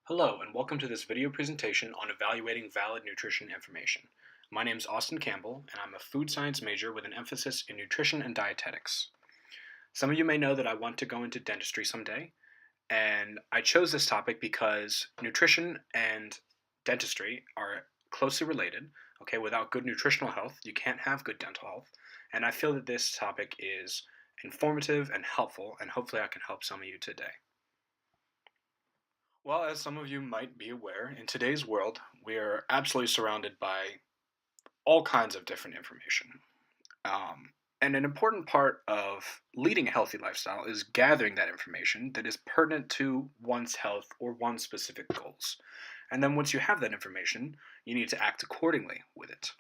Hello, and welcome to this video presentation on evaluating valid nutrition information. My name is Austin Campbell, and I'm a food science major with an emphasis in nutrition and dietetics. Some of you may know that I want to go into dentistry someday, and I chose this topic because nutrition and dentistry are closely related. Okay, without good nutritional health, you can't have good dental health, and I feel that this topic is informative and helpful, and hopefully I can help some of you today. Well, as some of you might be aware, in today's world, we are absolutely surrounded by all kinds of different information. And an important part of leading a healthy lifestyle is gathering that information that is pertinent to one's health or one's specific goals. And then once you have that information, you need to act accordingly with it.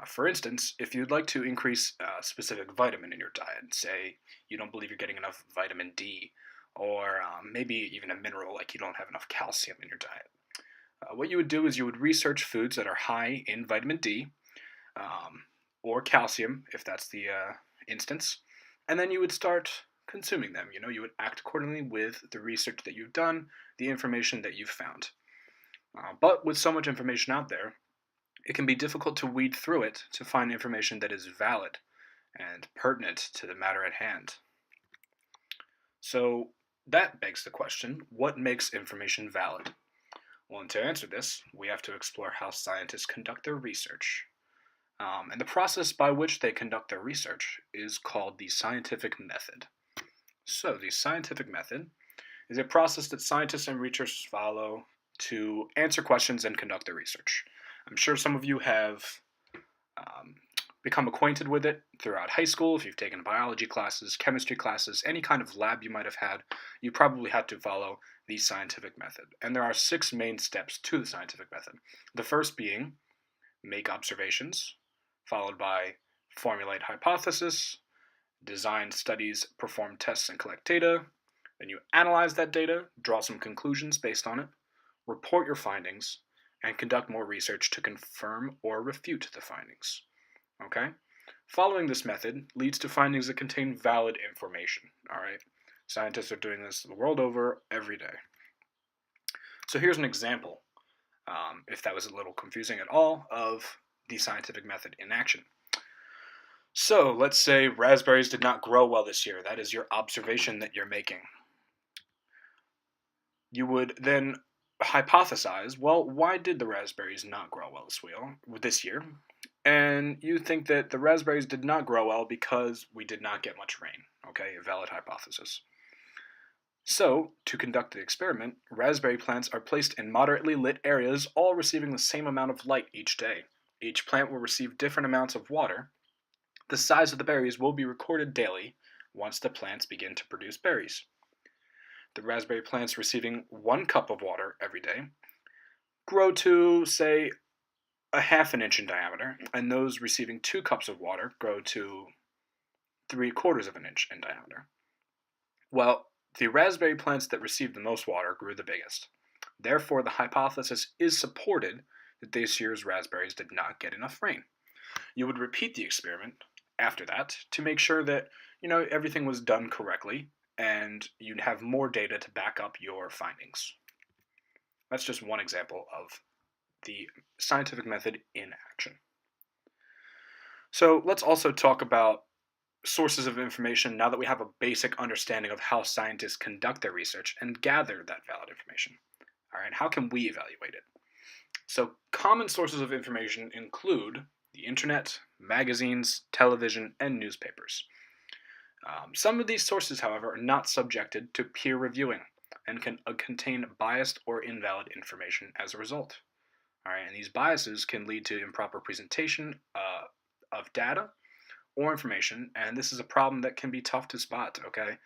For instance, if you'd like to increase a specific vitamin in your diet, say you don't believe you're getting enough vitamin D, or maybe even a mineral like you don't have enough calcium in your diet, what you would do is you would research foods that are high in vitamin D um, or calcium, if that's the instance, and then you would start consuming them. You would act accordingly with the research that you've done, the information that you've found. But with so much information out there, it can be difficult to weed through it to find information that is valid and pertinent to the matter at hand. So that begs the question, what makes information valid? Well, and to answer this, we have to explore how scientists conduct their research. And the process by which they conduct their research is called the scientific method. So the scientific method is a process that scientists and researchers follow to answer questions and conduct their research. I'm sure some of you have um, become acquainted with it throughout high school. If you've taken biology classes, chemistry classes, any kind of lab you might have had, you probably had to follow the scientific method. And there are 6 main steps to the scientific method. The first being make observations, followed by formulate hypothesis, design studies, perform tests, and collect data. Then you analyze that data, draw some conclusions based on it, report your findings, and conduct more research to confirm or refute the findings. Okay? Following this method leads to findings that contain valid information. All right? Scientists are doing this the world over every day. So here's an example, if that was a little confusing at all, of the scientific method in action. So let's say raspberries did not grow well this year. That is your observation that you're making. You would then hypothesize, well, why did the raspberries not grow well this year? And you think that the raspberries did not grow well because we did not get much rain. Okay, a valid hypothesis. So, to conduct the experiment, raspberry plants are placed in moderately lit areas, all receiving the same amount of light each day. Each plant will receive different amounts of water. The size of the berries will be recorded daily once the plants begin to produce berries. The raspberry plants receiving 1 cup of water every day grow to, say, a half an inch in diameter, and those receiving 2 cups of water grow to 3/4 of an inch in diameter. Well, the raspberry plants that received the most water grew the biggest. Therefore, the hypothesis is supported that this year's raspberries did not get enough rain. You would repeat the experiment after that to make sure that everything was done correctly and you'd have more data to back up your findings. That's just one example of the scientific method in action. So let's also talk about sources of information now that we have a basic understanding of how scientists conduct their research and gather that valid information. All right, how can we evaluate it? So common sources of information include the internet, magazines, television, and newspapers. Some of these sources, however, are not subjected to peer reviewing and can contain biased or invalid information as a result. All right, and these biases can lead to improper presentation of data or information, and this is a problem that can be tough to spot. Okay,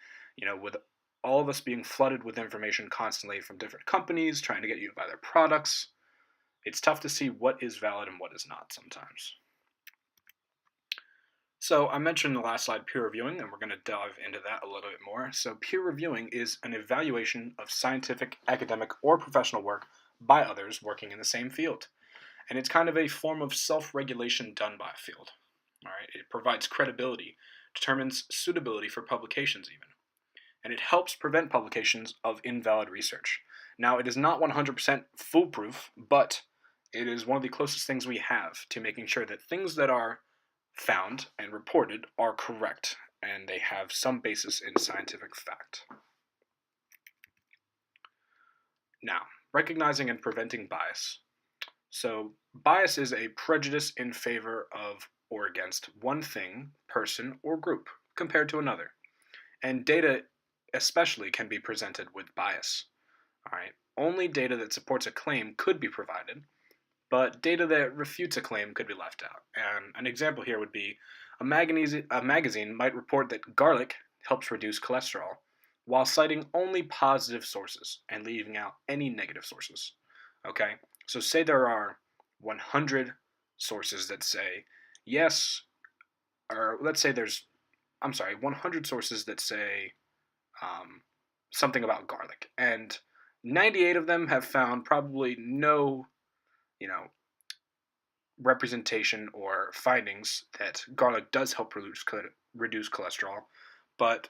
with all of us being flooded with information constantly from different companies trying to get you to buy their products, it's tough to see what is valid and what is not sometimes. So I mentioned in the last slide peer reviewing, and we're going to dive into that a little bit more. So peer reviewing is an evaluation of scientific, academic, or professional work by others working in the same field. And it's kind of a form of self-regulation done by a field. All right, it provides credibility, determines suitability for publications even, and it helps prevent publications of invalid research. Now, it is not 100% foolproof, but it is one of the closest things we have to making sure that things that are found and reported are correct and they have some basis in scientific fact. Now, recognizing and preventing bias. So, bias is a prejudice in favor of or against one thing, person, or group compared to another. And data, especially, can be presented with bias. All right. Only data that supports a claim could be provided, but data that refutes a claim could be left out. And an example here would be a magazine might report that garlic helps reduce cholesterol, while citing only positive sources and leaving out any negative sources. Okay? So say there are 100 sources that say yes, or let's say there's, 100 sources that say um, something about garlic, and 98 of them have found probably no, you know, representation or findings that garlic does help reduce cholesterol, but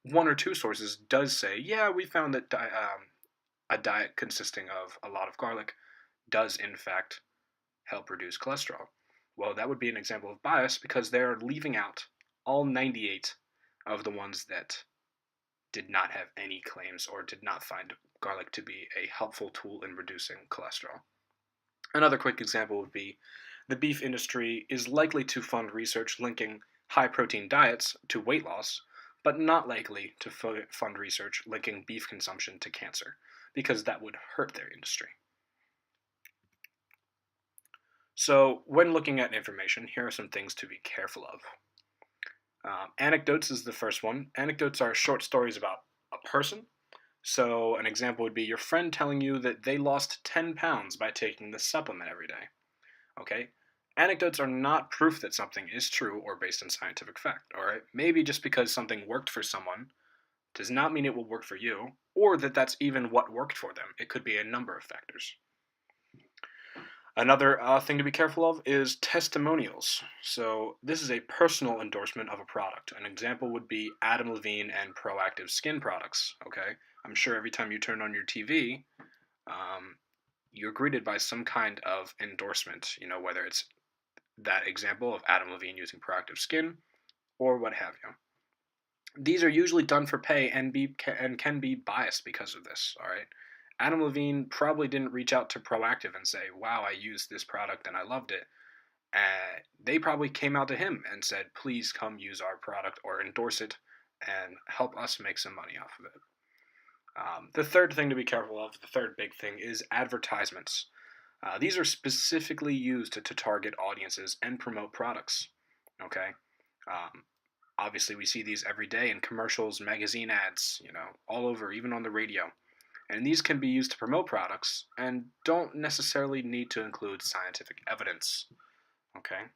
one or two sources does say, yeah, we found that a diet consisting of a lot of garlic does in fact help reduce cholesterol. Well, that would be an example of bias because they're leaving out all 98 of the ones that did not have any claims or did not find garlic to be a helpful tool in reducing cholesterol. Another quick example would be the beef industry is likely to fund research linking high protein diets to weight loss, but not likely to fund research linking beef consumption to cancer, because that would hurt their industry. So, when looking at information, here are some things to be careful of. Anecdotes is the first one. Anecdotes are short stories about a person. So, an example would be your friend telling you that they lost 10 pounds by taking this supplement every day. Okay? Anecdotes are not proof that something is true or based on scientific fact, alright? Maybe just because something worked for someone does not mean it will work for you, or that that's even what worked for them. It could be a number of factors. Another thing to be careful of is testimonials. So this is a personal endorsement of a product. An example would be Adam Levine and Proactive Skin Products. Okay, I'm sure every time you turn on your TV, you're greeted by some kind of endorsement. You know, whether it's that example of Adam Levine using Proactive Skin, or what have you. These are usually done for pay and can be biased because of this. All right. Adam Levine probably didn't reach out to Proactive and say, wow, I used this product and I loved it. They probably came out to him and said, please come use our product or endorse it and help us make some money off of it. The third thing to be careful of, the third big thing, is advertisements. These are specifically used to target audiences and promote products. Okay? Obviously, we see these every day in commercials, magazine ads, all over, even on the radio. And these can be used to promote products and don't necessarily need to include scientific evidence. Okay?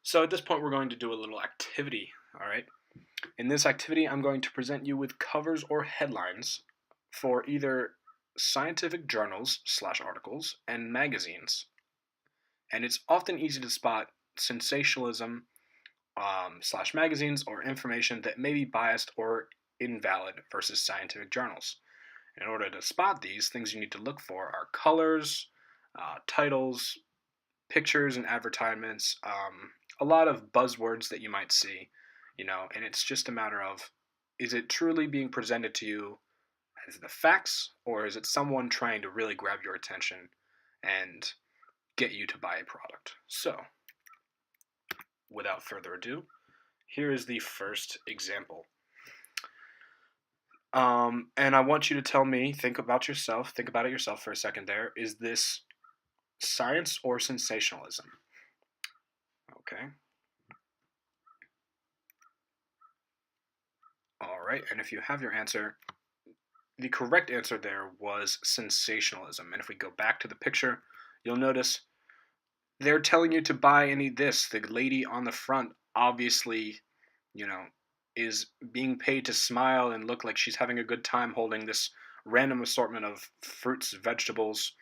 So at this point, we're going to do a little activity, all right? In this activity, I'm going to present you with covers or headlines for either scientific journals / articles and magazines. And it's often easy to spot sensationalism / magazines or information that may be biased or invalid versus scientific journals. In order to spot these, things you need to look for are colors, titles, pictures and advertisements, a lot of buzzwords that you might see, and it's just a matter of, is it truly being presented to you as the facts, or is it someone trying to really grab your attention and get you to buy a product? So, without further ado, here is the first example. And I want you to tell me, think about it yourself for a second there. Is this science or sensationalism? Okay. All right, and if you have your answer, the correct answer there was sensationalism. And if we go back to the picture, you'll notice they're telling you to buy and eat this. The lady on the front obviously, is being paid to smile and look like she's having a good time holding this random assortment of fruits, vegetables.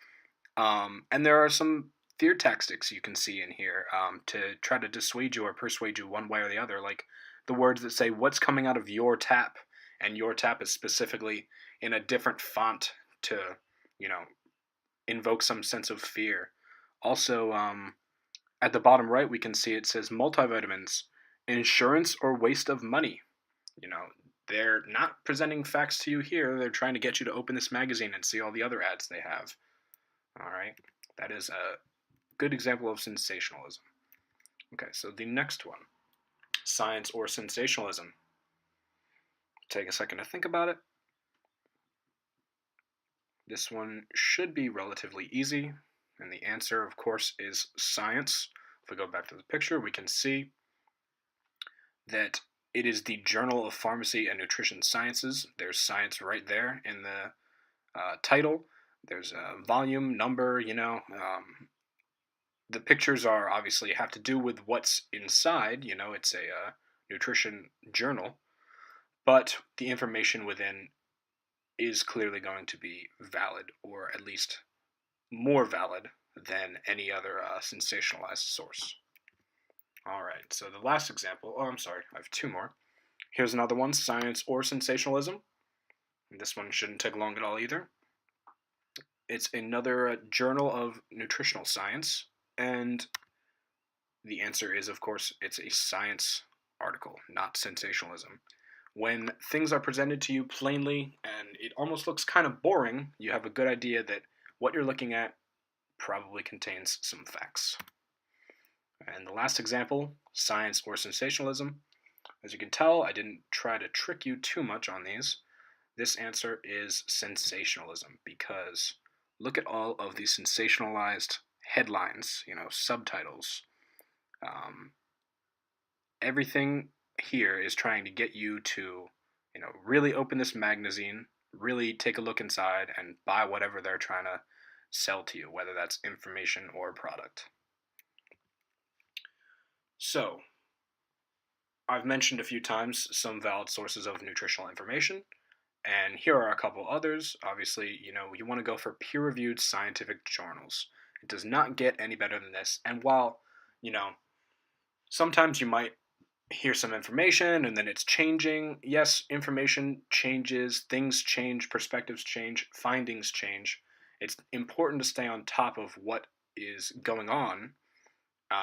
And there are some fear tactics you can see in here to try to dissuade you or persuade you one way or the other, like the words that say, what's coming out of your tap? And your tap is specifically, in a different font to, you know, invoke some sense of fear. Also, at the bottom right, we can see it says multivitamins, insurance or waste of money. You know, they're not presenting facts to you here. They're trying to get you to open this magazine and see all the other ads they have. All right, that is a good example of sensationalism. Okay, so the next one, science or sensationalism. Take a second to think about it. This one should be relatively easy, and the answer, of course, is science. If we go back to the picture, we can see that it is the Journal of Pharmacy and Nutrition Sciences. There's science right there in the title. There's a volume number, the pictures are obviously have to do with what's inside. It's a nutrition journal, but the information within is clearly going to be valid, or at least more valid than any other sensationalized source. All right, so the last example, I'm sorry, I have two more. Here's another one, science or sensationalism. This one shouldn't take long at all either. It's another journal of nutritional science, and the answer is, of course, it's a science article, not sensationalism. When things are presented to you plainly and it almost looks kind of boring, you have a good idea that what you're looking at probably contains some facts. And the last example, science or sensationalism. As you can tell, I didn't try to trick you too much on these. This answer is sensationalism, because look at all of these sensationalized headlines, subtitles. Everything here is trying to get you to, really open this magazine, really take a look inside, and buy whatever they're trying to sell to you, whether that's information or product. So, I've mentioned a few times some valid sources of nutritional information, and here are a couple others. Obviously, you want to go for peer-reviewed scientific journals. It does not get any better than this. And while, sometimes you might hear some information and then it's changing. Yes, information changes, things change, perspectives change, findings change. It's important to stay on top of what is going on.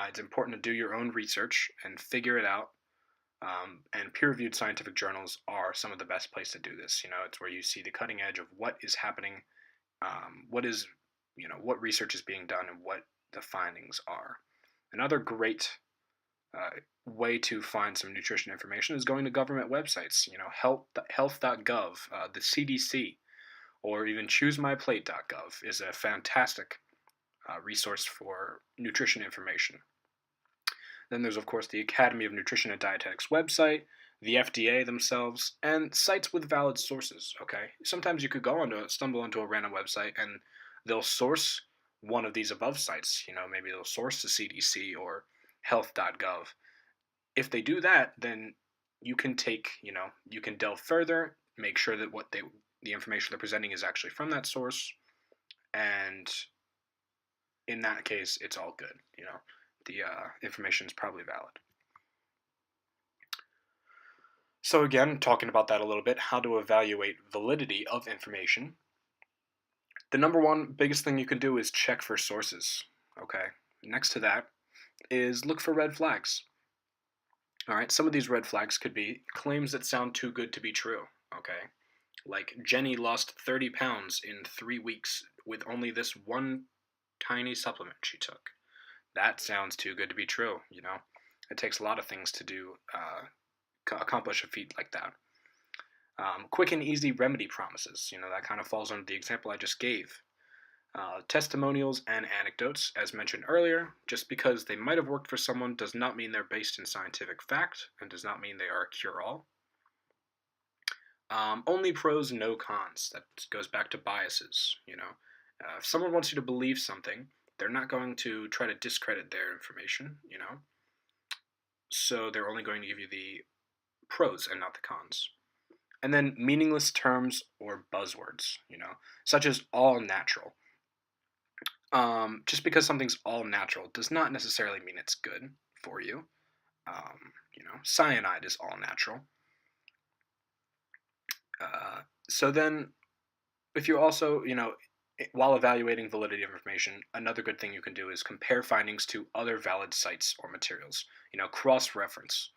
It's important to do your own research and figure it out. And peer-reviewed scientific journals are some of the best place to do this. It's where you see the cutting edge of what is happening, what research is being done, and what the findings are. Another great way to find some nutrition information is going to government websites. Health.gov, the CDC, or even ChooseMyPlate.gov is a fantastic resource for nutrition information. Then there's, of course, the Academy of Nutrition and Dietetics website, the FDA themselves, and sites with valid sources, okay? Sometimes you could stumble onto a random website and they'll source one of these above sites. Maybe they'll source the CDC or health.gov. If they do that, then you can you can delve further, make sure that the information they're presenting is actually from that source, and in that case, it's all good. The information is probably valid. So again, talking about that a little bit, how to evaluate validity of information. The number one biggest thing you can do is check for sources, okay? Next to that is look for red flags. All right, some of these red flags could be claims that sound too good to be true, okay? Like, Jenny lost 30 pounds in 3 weeks with only this one tiny supplement she took. That sounds too good to be true, It takes a lot of things to accomplish a feat like that. Quick and easy remedy promises, that kind of falls under the example I just gave. Testimonials and anecdotes, as mentioned earlier, just because they might have worked for someone does not mean they're based in scientific fact, and does not mean they are a cure-all. Only pros, no cons. That goes back to biases, If someone wants you to believe something, they're not going to try to discredit their information, So they're only going to give you the pros and not the cons. And then meaningless terms or buzzwords, such as all natural. Just because something's all natural does not necessarily mean it's good for you. Cyanide is all natural. So then If you also, while evaluating validity of information, another good thing you can do is compare findings to other valid sites or materials. Cross reference,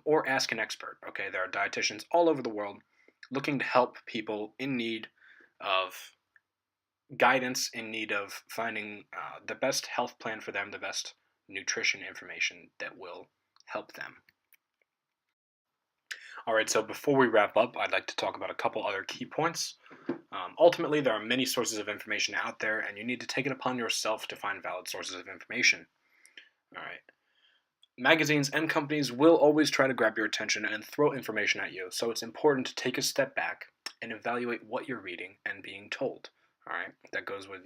or ask an expert. Okay, there are dietitians all over the world looking to help people in need of guidance, in need of finding the best health plan for them, the best nutrition information that will help them. All right, so before we wrap up, I'd like to talk about a couple other key points. Ultimately, there are many sources of information out there, and you need to take it upon yourself to find valid sources of information. All right. Magazines and companies will always try to grab your attention and throw information at you, so it's important to take a step back and evaluate what you're reading and being told. All right. That goes with,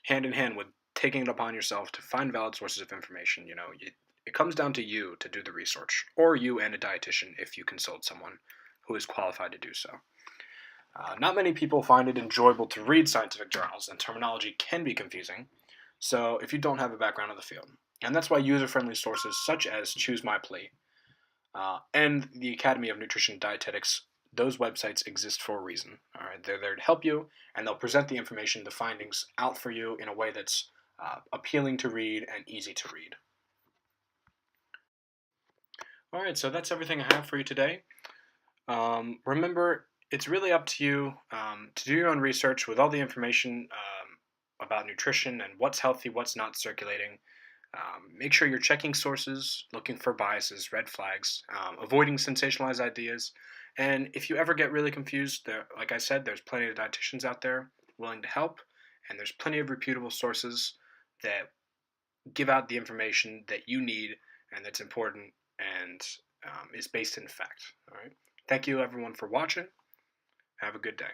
hand in hand with taking it upon yourself to find valid sources of information. It comes down to you to do the research, or you and a dietitian if you consult someone who is qualified to do so. Not many people find it enjoyable to read scientific journals, and terminology can be confusing, so if you don't have a background in the field. And that's why user-friendly sources such as Choose My Plate and the Academy of Nutrition and Dietetics, those websites exist for a reason. All right, they're there to help you, and they'll present the information, the findings, out for you in a way that's appealing to read and easy to read. All right, so that's everything I have for you today. Remember, it's really up to you to do your own research with all the information about nutrition and what's healthy, what's not circulating. Make sure you're checking sources, looking for biases, red flags, avoiding sensationalized ideas. And if you ever get really confused, like I said, there's plenty of dietitians out there willing to help, and there's plenty of reputable sources that give out the information that you need and that's important and is based in fact. All right. Thank you, everyone, for watching. Have a good day.